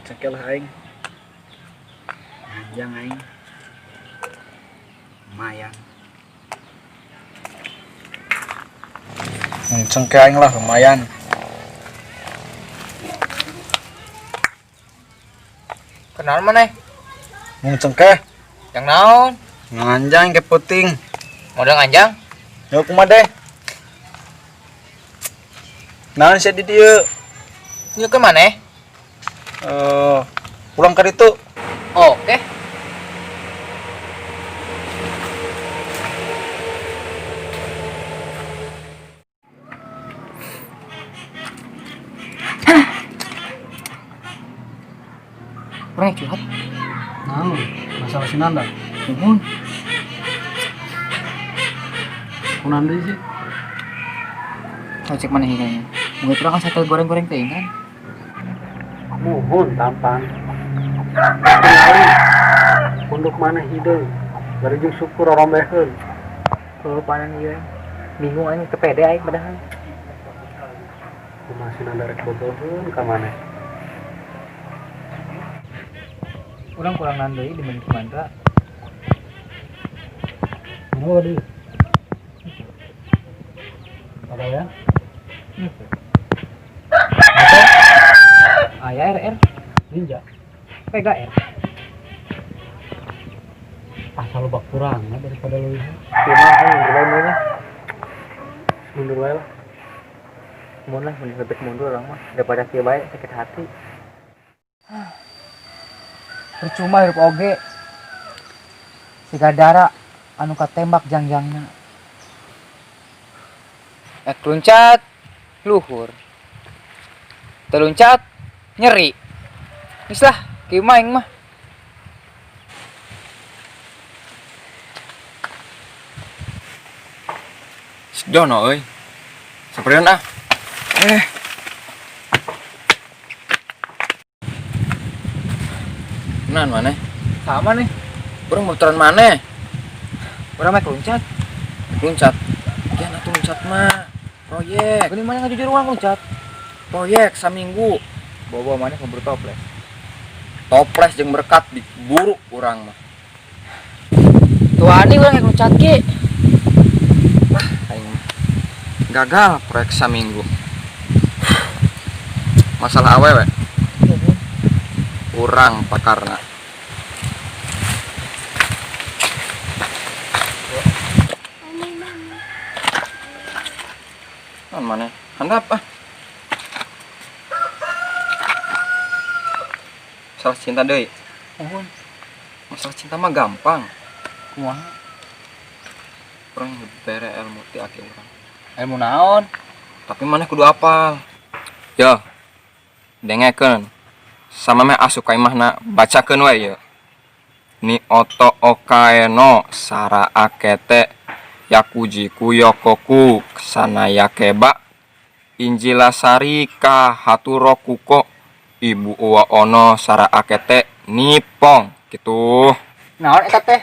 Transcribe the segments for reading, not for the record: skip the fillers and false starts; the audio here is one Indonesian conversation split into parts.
Cengkel aing. Anjang aing. Lumayan. Cengkel aing lah lumayan. Kenal mana? Mung cengkeh. Yang naon? Nganjang ke puting. Modal anjang? Yo kumaha deh. Naon sia di dieu? Ieu ke mana? Pulang ka ditu. Oke. Orang curhat. Naon? Masalah si Nanda. Nuhun. Kunaon deui sih? Cek mana higanya? Mungkin kurang kan satu goreng-goreng teh kan? Nuhun tampan. Kenali. Punduk mana hideung? Bari jeung syukur rombeheun. Kalau panen ieu bingung aing kepede aing padahal. Kumaha si Nanda rek bogoheun ka maneh? Urang kurang nandai di Manuk Mandra. Mau di. Ada ya? Aya RR Ninja. PGR. Asal loba kurangnya daripada lu ini. Kumaha aing mundur wae. Mundur wae lah. Mun lah mun lebih mundur orang mah daripada kieu bae sakit hati. Percuma hirup oge. Siga dara anu katembak jangjangna. Luncat luhur. Teluncat nyeri. Geus lah, kieu mah aing mah. Jono euy. Sapereun ah. Nan maneh? Sama nih. Urang motoran maneh? Urang mah luncat. Luncat. Kian atuh luncat mah. Proyek. Geuning mana ngajujur urang luncat. Proyek saminggu. Bawa mana kabur toples. Toples jeung berkat diburu urang mah. Tuani urang yang luncat ki. Aing gagal proyek saminggu. Masalah awewe. Urang pakarna. Naon maneh? Handap ah. Masalah cinta deui. Nuhun. Masalah cinta mah gampang. Kumaha? Urang bere ilmu ti aki urang. Ilmu naon? Tapi maneh kudu apal. Yo. Dengekeun. Sama meh asup ka imahna bacakeun we ye. Ni oto okaeno sara akete yakuji kuyokoku sanaya keba injila sarika haturokuko ibu uwa ono sara akete nipong gitu. Naon eta teh?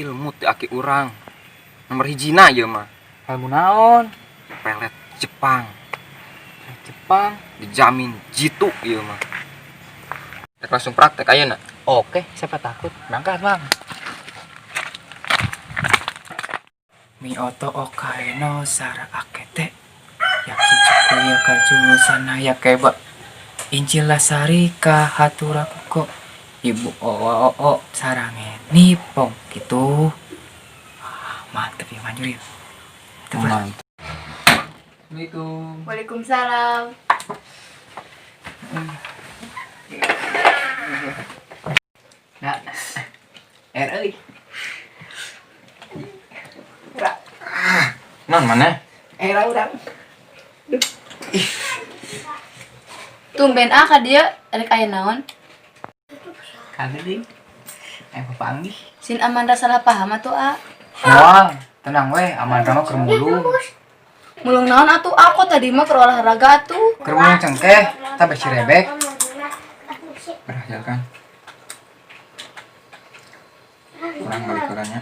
Ilmu ti aki urang nomor hijina ye mah Ilmu naon? pelet Jepang Jepang. dijamin jitu ieu mah. Rek langsung praktek ayeuna. Oke, siapa takut? Berangkat, Bang. Mi oto okaeno sara akete yakichuku yakaju sanaya keba injila sarika haturakuko ibu oo sarange nipong gitu. Mantep ya manjur ya. Mantap. Assalamualaikum. Waalaikumsalam. Nah, RI. Non maneh? Era urang. Tumben ka dia rek aya naon? Kagak ding. Papanggih. Sin Amanda salah paham atuh Wah, tenang we, Amanda mah keur mulung. Mulung naon atuh aku tadi mah keur olahraga atuh. Keur mulung cengkeh, tah beci rebek. Berhasil kan? Kurang balik kurangnya.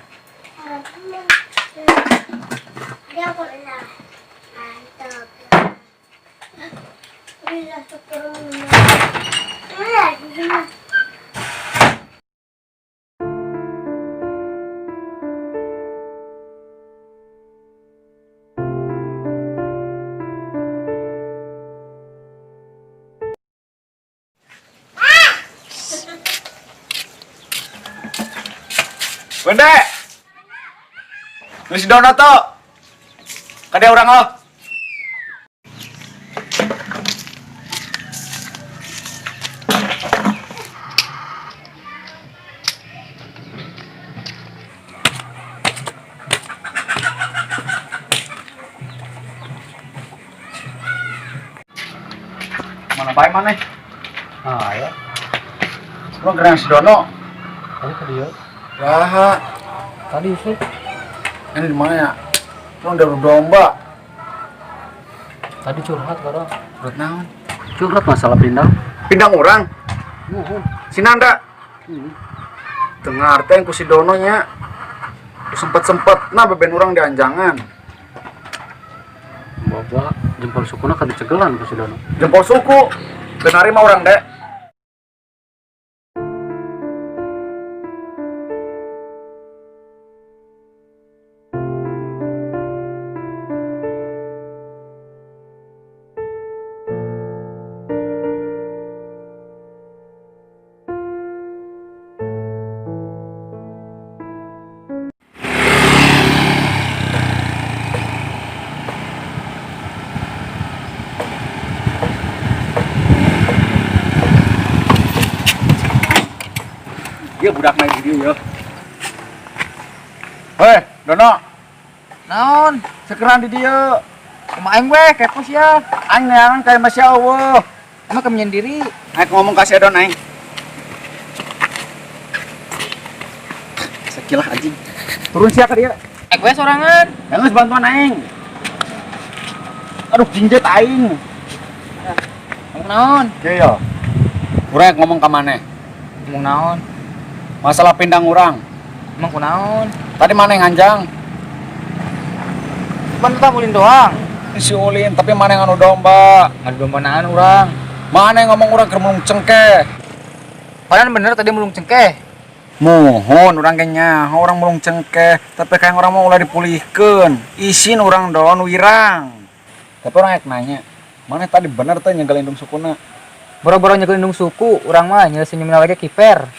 Bende, nulis donat tuh. Kada orang lo. Mana baik mana? Ah ya, Lo keren si Dono. tadi ke dia. Wah, Tadi Yusuf. ini di mana ya? Lo udah domba. Tadi curhat orang. Buat naon? Curhat masalah pindah. Pindang orang. Nuhun. Si Nanda. Dengar teh ku si Dono nya. Sempet-sempet nah beben orang dianjangan. Bawa jempol sukuna kada cegelan ku si Dono. Jempol suku. Denari mah orang dek. Dia budak main video ya. Hei, Dono. Naon? Sekeran di dia. Kumaing weh, kepo sia. Aing neangan kayak Masya Allah. Emang kamu sendiri? Aing ngomong kasih Don Aing. Sekilah anjing. Turun sia ke dia. Weh sorangan. Yang geus bantuan Aing. Aduh, jinjet Aing. Ngomong naon? Iya. Urang ngomong ke mana? Ngomong naon? Masalah pindang urang. Emang kunaon? Tadi mana yang nganjang? Cuman kita mulin doang. Si Ulin, tapi mana yang anu domba? Ngadu dombanaan orang. Mana yang ngomong urang keur mulung cengkeh? Padahal bener tadi mulung cengkeh. Mohon orang kayaknya orang mulung cengkeh, tapi kayak orang mau ulah dipulihkan. Isin orang doon wirang. Tapi orang yang nanya, mana tadi bener tuh nyegal indung sukuna? Boro-boro nyekel indung suku, orang mah nyelesin lagi kiper.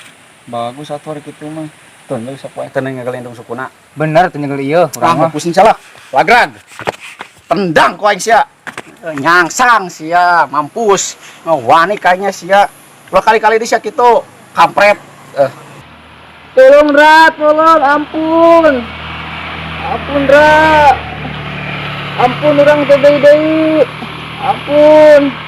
Bagus satu hari gitu mah. Tuh nggak bisa poin tenang nyegal indung sukuna. Bener tuh nyekel iya, Orang urang mah mah. pusing salah. Lagrag. Tendang kau aing sia. Nyangsang sia, mampus. Wani kayaknya sia. Dua kali-kali di sia kitu. Kampret. Tolong Ra, tolong, ampun. Ampun Ra. Ampun orang teh deui. Ampun.